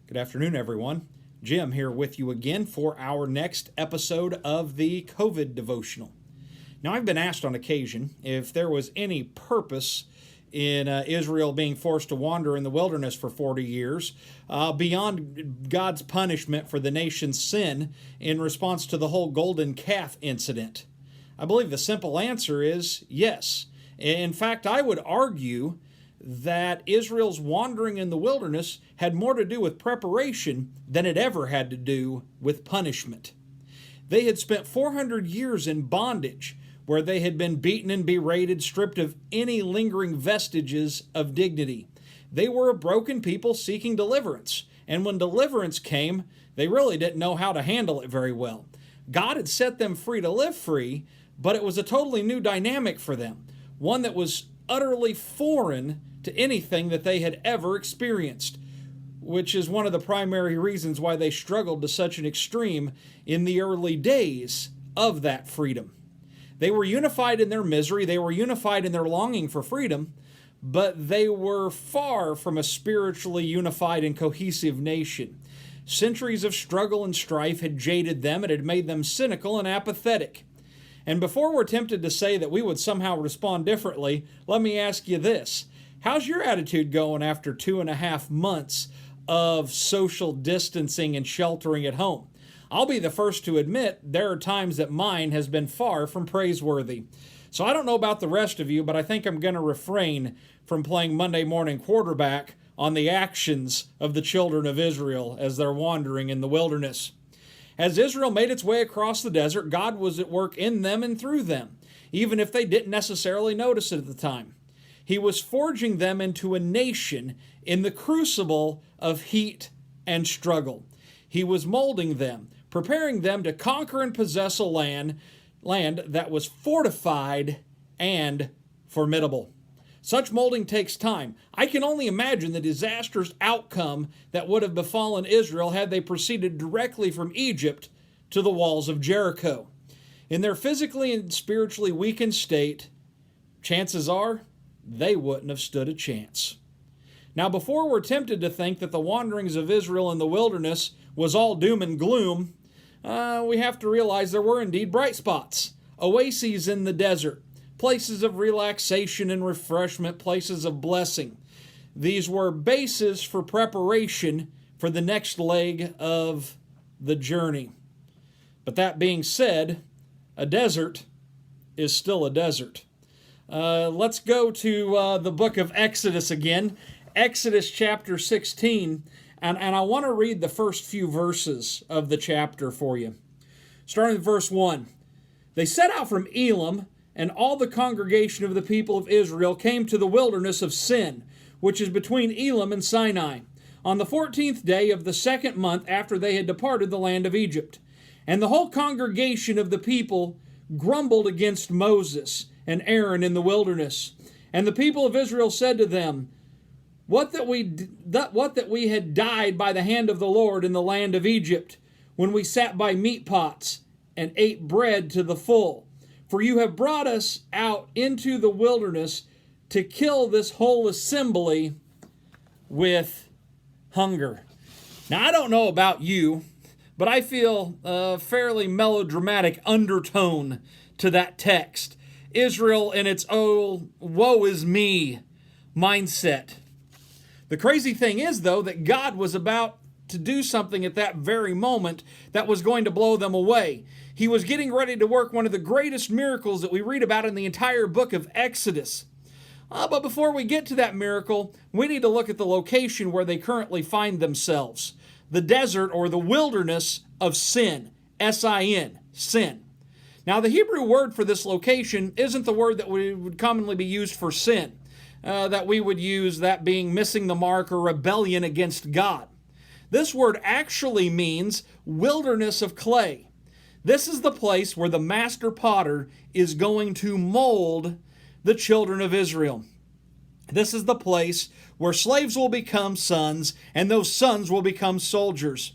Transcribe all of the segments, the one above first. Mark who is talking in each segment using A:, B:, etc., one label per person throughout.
A: Good afternoon, everyone. Jim here with you again for our next episode of the Covidevotional. Now, I've been asked on occasion if there was any purpose in Israel being forced to wander in the wilderness for 40 years beyond God's punishment for the nation's sin in response to the whole golden calf incident. I believe the simple answer is yes. In fact, I would argue that Israel's wandering in the wilderness had more to do with preparation than it ever had to do with punishment. They had spent 400 years in bondage, where they had been beaten and berated, stripped of any lingering vestiges of dignity. They were a broken people seeking deliverance, and when deliverance came, they really didn't know how to handle it very well. God had set them free to live free, but it was a totally new dynamic for them, one that was utterly foreign to anything that they had ever experienced, which is one of the primary reasons why they struggled to such an extreme in the early days of that freedom. They were unified in their misery, they were unified in their longing for freedom, but they were far from a spiritually unified and cohesive nation. Centuries of struggle and strife had jaded them and had made them cynical and apathetic. And before we're tempted to say that we would somehow respond differently, let me ask you this. How's your attitude going after 2.5 months of social distancing and sheltering at home? I'll be the first to admit there are times that mine has been far from praiseworthy. So I don't know about the rest of you, but I think I'm going to refrain from playing Monday morning quarterback on the actions of the children of Israel as they're wandering in the wilderness. As Israel made its way across the desert, God was at work in them and through them, even if they didn't necessarily notice it at the time. He was forging them into a nation in the crucible of heat and struggle. He was molding them, preparing them to conquer and possess a land that was fortified and formidable. Such molding takes time. I can only imagine the disastrous outcome that would have befallen Israel had they proceeded directly from Egypt to the walls of Jericho. In their physically and spiritually weakened state, chances are they wouldn't have stood a chance. Now, before we're tempted to think that the wanderings of Israel in the wilderness was all doom and gloom, we have to realize there were indeed bright spots, oases in the desert, places of relaxation and refreshment, places of blessing. These were bases for preparation for the next leg of the journey. But that being said, a desert is still a desert. Let's go to the book of Exodus again, Exodus chapter 16, and I want to read the first few verses of the chapter for you. Starting with verse 1. They set out from Elim, and all the congregation of the people of Israel came to the wilderness of Sin, which is between Elim and Sinai, on the 14th day of the second month after they had departed the land of Egypt. And the whole congregation of the people grumbled against Moses and Aaron in the wilderness. And the people of Israel said to them, What that we had died by the hand of the Lord in the land of Egypt, when we sat by meat pots and ate bread to the full. For you have brought us out into the wilderness to kill this whole assembly with hunger. Now, I don't know about you, but I feel a fairly melodramatic undertone to that text. Israel in its "oh, woe is me" mindset. The crazy thing is, though, that God was about to do something at that very moment that was going to blow them away. He was getting ready to work one of the greatest miracles that we read about in the entire book of Exodus. But before we get to that miracle, we need to look at the location where they currently find themselves. The desert or the wilderness of Sin. S-I-N. Sin. Now, the Hebrew word for this location isn't the word that would commonly be used for sin, that we would use, that being missing the mark or rebellion against God. This word actually means wilderness of clay. This is the place where the master potter is going to mold the children of Israel. This is the place where slaves will become sons, and those sons will become soldiers.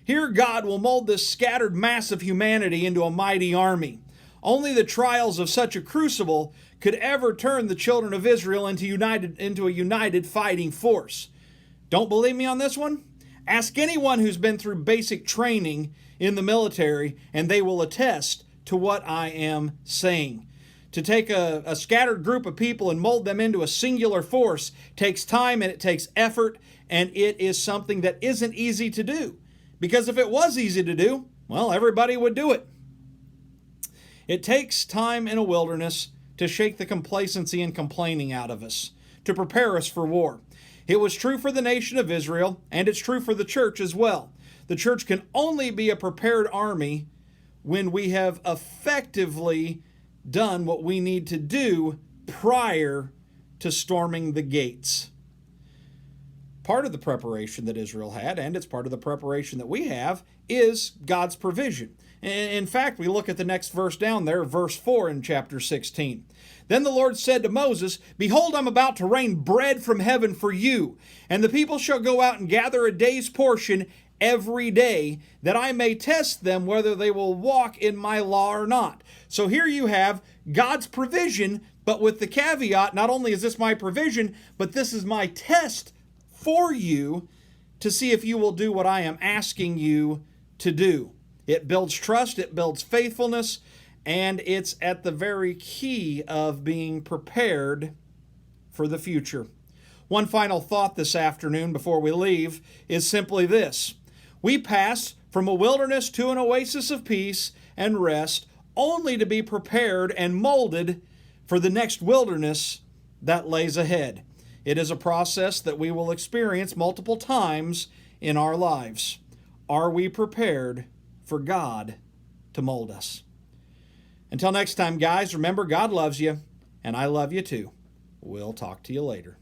A: Here God will mold this scattered mass of humanity into a mighty army. Only the trials of such a crucible could ever turn the children of Israel into a united fighting force. Don't believe me on this one? Ask anyone who's been through basic training in the military, and they will attest to what I am saying. To take a scattered group of people and mold them into a singular force takes time and it takes effort, and it is something that isn't easy to do. Because if it was easy to do, well, everybody would do it. It takes time in a wilderness to shake the complacency and complaining out of us, to prepare us for war. It was true for the nation of Israel, and it's true for the church as well. The church can only be a prepared army when we have effectively done what we need to do prior to storming the gates. Part of the preparation that Israel had, and it's part of the preparation that we have, is God's provision. In fact, we look at the next verse down there, verse 4 in chapter 16. Then the Lord said to Moses, Behold, I'm about to rain bread from heaven for you, and the people shall go out and gather a day's portion every day, that I may test them whether they will walk in my law or not. So here you have God's provision, but with the caveat, not only is this my provision, but this is my test for you to see if you will do what I am asking you to do. It builds trust, it builds faithfulness, and it's at the very key of being prepared for the future. One final thought this afternoon before we leave is simply this. We pass from a wilderness to an oasis of peace and rest, only to be prepared and molded for the next wilderness that lays ahead. It is a process that we will experience multiple times in our lives. Are we prepared for God to mold us? Until next time, guys, remember God loves you, and I love you too. We'll talk to you later.